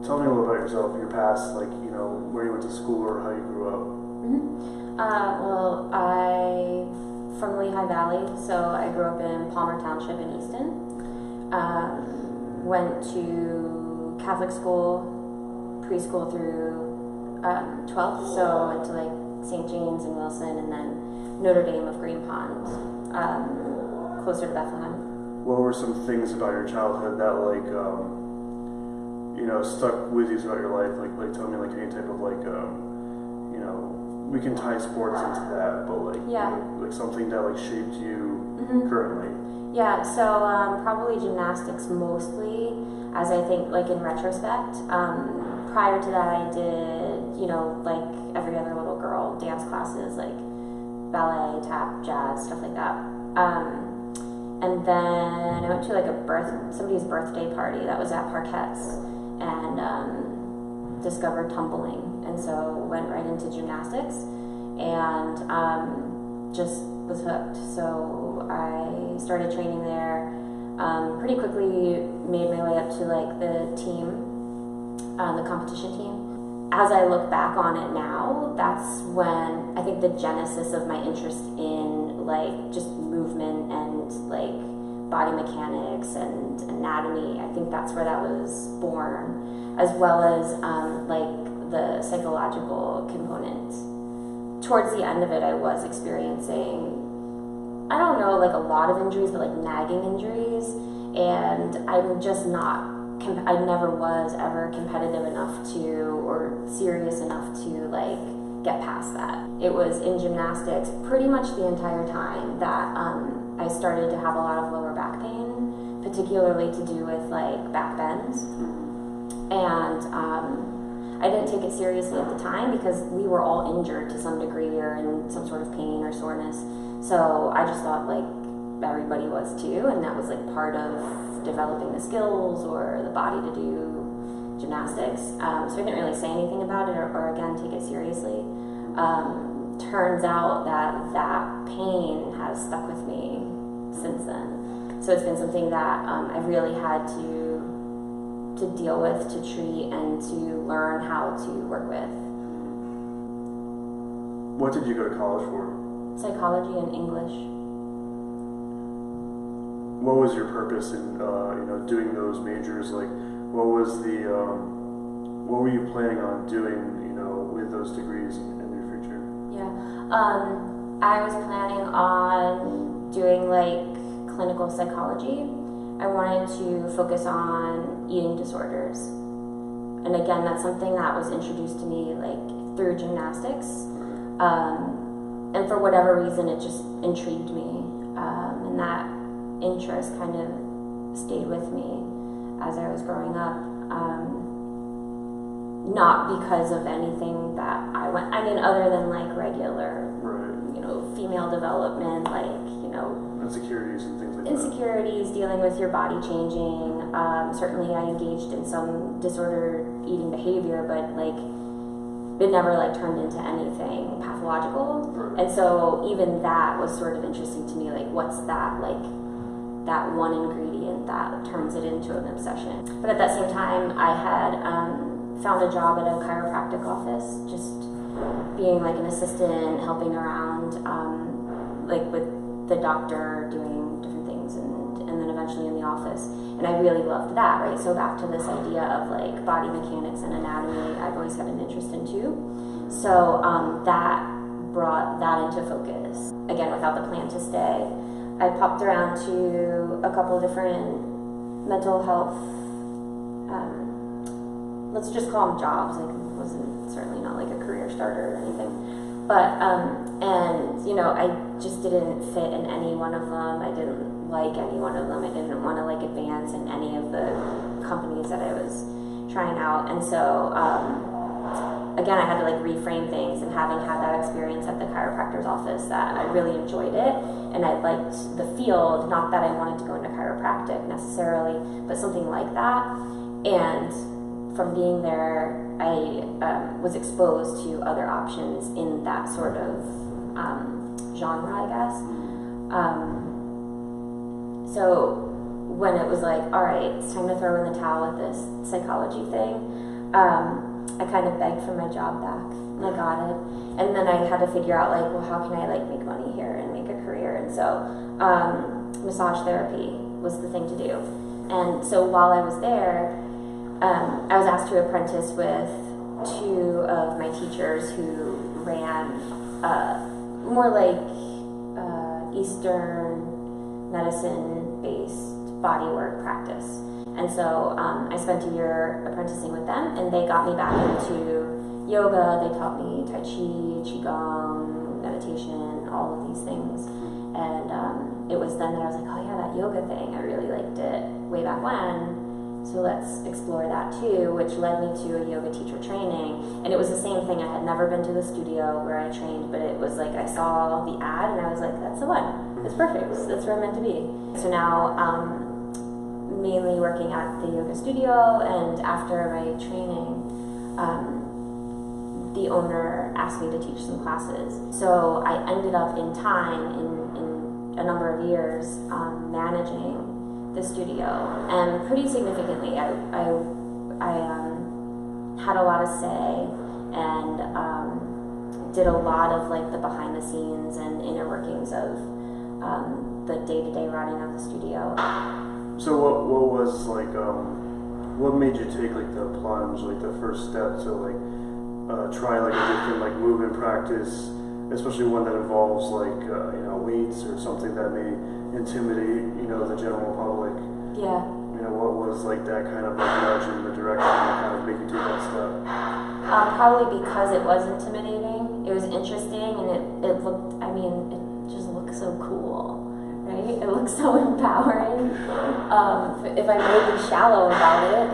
Tell me a little about yourself, your past, like, you know, where you went to school or how you grew up. Well, I'm from Lehigh Valley, so I grew up in Palmer Township in Easton. Went to Catholic school, preschool through 12th, so I went to like St. James and Wilson, and then Notre Dame of Green Pond, closer to Bethlehem. What were some things about your childhood that, like, you know, stuck with you throughout your life? Like tell me, like, any type of, like, you know, we can tie sports into that, but, like, yeah, you know, like something that, like, shaped you currently. Yeah, so probably gymnastics mostly, as I think, like, in retrospect. Prior to that, I did, you know, like every other little girl, dance classes, like ballet, tap, jazz, stuff like that. And then I went to like somebody's birthday party that was at Parquette's, and discovered tumbling, and so went right into gymnastics, and just was hooked. So I started training there. Pretty quickly made my way up to like the team, the competition team. As I look back on it now, that's when I think the genesis of my interest in like just movement and like body mechanics and anatomy, I think that's where that was born, as well as like the psychological component. Towards the end of it, I was experiencing, I don't know, like a lot of injuries, but like nagging injuries, and I'm just not, I never was ever competitive enough to, or serious enough to like get past that. It was in gymnastics pretty much the entire time that I started to have a lot of lower back pain, particularly to do with like back bends. And I didn't take it seriously at the time because we were all injured to some degree or in some sort of pain or soreness. So I just thought like everybody was too, and that was like part of developing the skills or the body to do gymnastics. So I didn't really say anything about it or again take it seriously. Turns out that that pain has stuck with me since then. So it's been something that I've really had to deal with, to treat, and to learn how to work with. What did you go to college for? Psychology and English. What was your purpose in you know, doing those majors? Like, what was the what were you planning on doing, you know, with those degrees in your future? Yeah, I was planning on doing like clinical psychology. I wanted to focus on eating disorders, and again, that's something that was introduced to me like through gymnastics, and for whatever reason, it just intrigued me, and that interest kind of stayed with me as I was growing up. Not because of anything that I went, I mean, other than like regular, you know, female development, like, you know, insecurities and things like insecurities, dealing with your body changing. Certainly I engaged in some disordered eating behavior, but like it never like turned into anything pathological. And so even that was sort of interesting to me, like what's that, like that one ingredient that turns it into an obsession. But at that same time, I had found a job at a chiropractic office, just being like an assistant, helping around like with the doctor, doing different things, and home and then eventually in the office. And I really loved that, right? So back to this idea of like body mechanics and anatomy, I've always had an interest in too. So that brought that into focus. Again, without the plan to stay, I popped around to a couple different mental health, let's just call them jobs. Like, it wasn't certainly not like a career starter or anything. But, and, you know, I just didn't fit in any one of them. I didn't like any one of them. I didn't want to like advance in any of the companies that I was trying out. And so, again, I had to like reframe things, and having had that experience at the chiropractor's office, that I really enjoyed it, and I liked the field. Not that I wanted to go into chiropractic necessarily, but something like that. And from being there, I was exposed to other options in that sort of genre, I guess. So when it was like, all right, it's time to throw in the towel with this psychology thing, I kind of begged for my job back, and I got it. And then I had to figure out, like, well, how can I like make money here and make a career? And so massage therapy was the thing to do. And so while I was there, I was asked to apprentice with two of my teachers who ran more like Eastern medicine-based bodywork practice. And so I spent a year apprenticing with them, and they got me back into yoga. They taught me Tai Chi, Qigong, meditation, all of these things. And it was then that I was like, oh yeah, that yoga thing, I really liked it way back when. So let's explore that too, which led me to a yoga teacher training. And it was the same thing. I had never been to the studio where I trained, but it was like I saw the ad and I was like, that's the one. It's perfect. That's where I'm meant to be. So now, mainly working at the yoga studio, and after my training, the owner asked me to teach some classes. So I ended up in time, in a number of years, managing the studio, and pretty significantly. I had a lot of say, and did a lot of like the behind the scenes and inner workings of the day-to-day running of the studio. So what was like, what made you take like the plunge, like the first step to like try like a different like movement practice, especially one that involves like you know, weights or something that may intimidate, you know, the general public? Yeah. You know, what was like that kind of like nudge in the direction that kind of make you take that step? Probably because it was intimidating. It was interesting, and it looked, I mean, it just looked so cool. Right? It looks so empowering. If I may be shallow about it,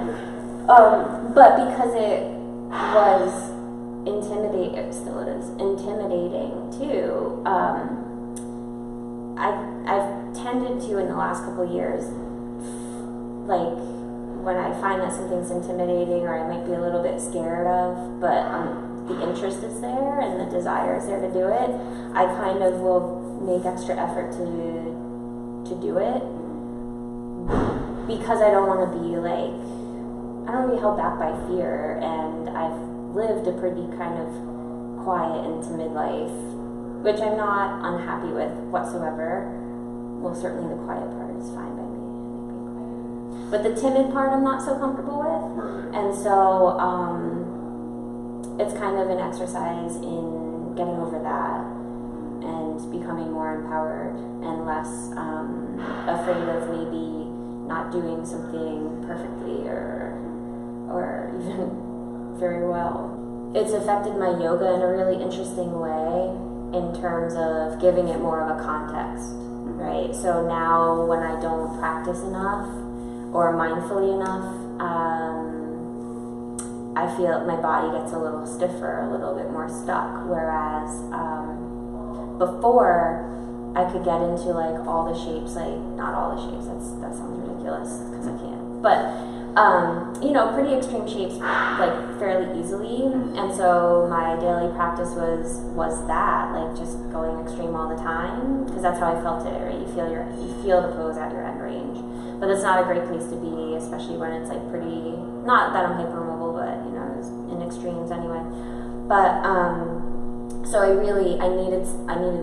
but because it was intimidating, it still is intimidating too. I've tended to, in the last couple of years, like when I find that something's intimidating or I might be a little bit scared of, but the interest is there and the desire is there to do it, I kind of will make extra effort to do it, because I don't want to be like, I don't want to be held back by fear. And I've lived a pretty kind of quiet and timid life, which I'm not unhappy with whatsoever. Well, certainly the quiet part is fine by me, like being quiet. But the timid part I'm not so comfortable with. Right. And so it's kind of an exercise in getting over that and becoming more empowered and less afraid of maybe not doing something perfectly or even very well. It's affected my yoga in a really interesting way in terms of giving it more of a context, right? So now when I don't practice enough or mindfully enough, I feel my body gets a little stiffer, a little bit more stuck, whereas before I could get into like all the shapes, like not all the shapes, that sounds ridiculous because I can't, but you know, pretty extreme shapes like fairly easily. And so my daily practice was that, like just going extreme all the time, because that's how I felt it, right? You feel the pose at your end range, but it's not a great place to be, especially when it's like pretty, not that I'm hypermobile, but you know, it's in extremes anyway. But so I needed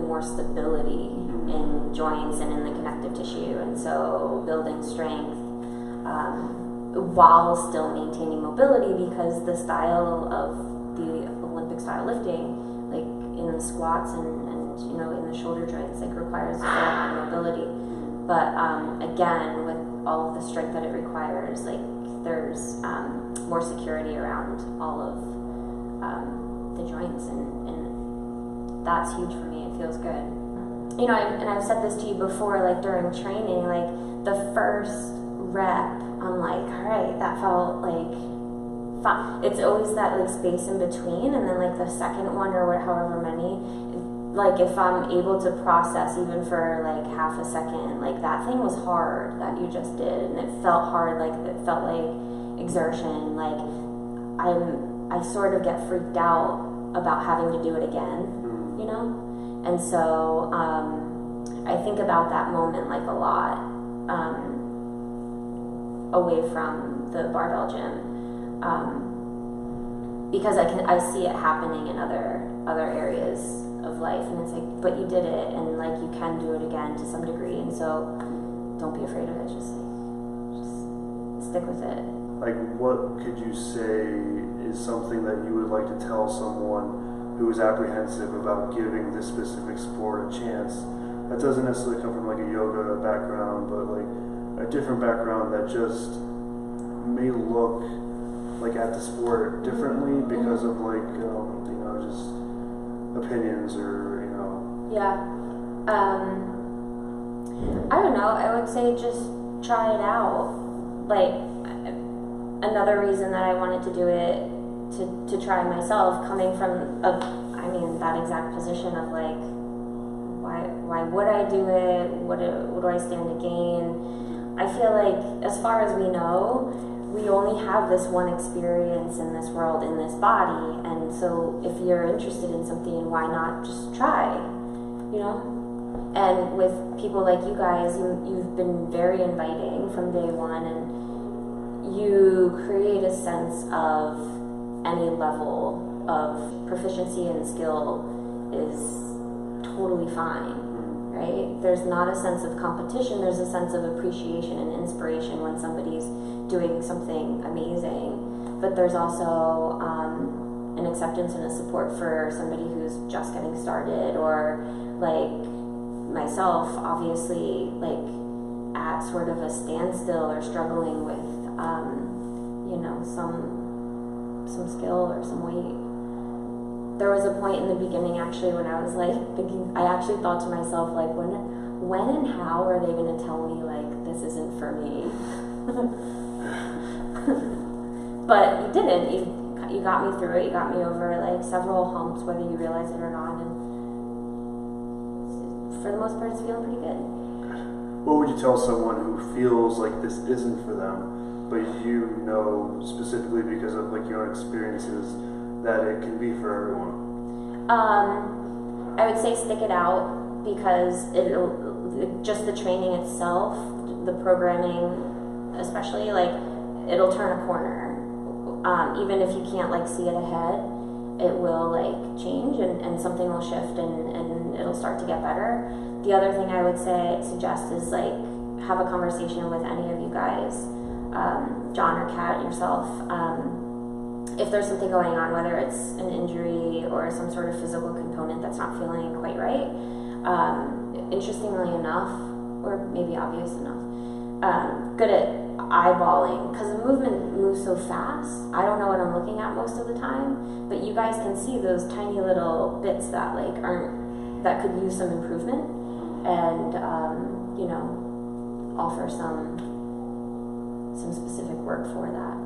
more stability in joints and in the connective tissue, and so building strength while still maintaining mobility, because the style of the Olympic style lifting, like in the squats and you know, in the shoulder joints, like requires a fair amount of mobility. But again, with all of the strength that it requires, like there's more security around all of the joints, and that's huge for me. It feels good. You know, and I've said this to you before, like during training, like the first rep, I'm like, all right, that felt like fun. It's always that like space in between, and then like the second one or however many, like if I'm able to process even for like half a second, like that thing was hard that you just did, and it felt hard, like it felt like exertion. Like I sort of get freaked out about having to do it again, you know? And so I think about that moment like a lot, away from the barbell gym, because I see it happening in other areas of life, and it's like, but you did it, and like you can do it again to some degree, and so don't be afraid of it. Just stick with it. Like, what could you say is something that you would like to tell someone who is apprehensive about giving this specific sport a chance? That doesn't necessarily come from like a yoga background, but like a different background that just may look like at the sport differently because of like you know, just opinions, or you know. Yeah. I don't know. I would say just try it out. Like another reason that I wanted to do it, to try myself, coming from that exact position of like, why would I do it? What do I stand to gain? I feel like, as far as we know, we only have this one experience in this world, in this body, and so if you're interested in something, why not just try, you know? And with people like you guys, you've been very inviting from day one, and you create a sense of any level of proficiency and skill is totally fine, right? There's not a sense of competition, there's a sense of appreciation and inspiration when somebody's doing something amazing, but there's also an acceptance and a support for somebody who's just getting started, or like myself, obviously, like at sort of a standstill or struggling with you know, some skill or some weight. There was a point in the beginning, actually, when I was like thinking, I actually thought to myself, like, when and how are they going to tell me like this isn't for me? But you didn't. You got me through it. You got me over like several humps, whether you realize it or not, and for the most part, it's feeling pretty good. What would you tell someone who feels like this isn't for them, but you know specifically because of like your own experiences that it can be for everyone? I would say stick it out, because just the training itself, the programming especially, like it'll turn a corner. Even if you can't like see it ahead, it will like change, and something will shift, and it'll start to get better. The other thing I would suggest is like have a conversation with any of you guys, John or Kat, yourself, if there's something going on, whether it's an injury or some sort of physical component that's not feeling quite right. Interestingly enough, or maybe obvious enough, good at eyeballing, because the movement moves so fast. I don't know what I'm looking at most of the time, but you guys can see those tiny little bits that like that could use some improvement, and you know, offer some specific work for that.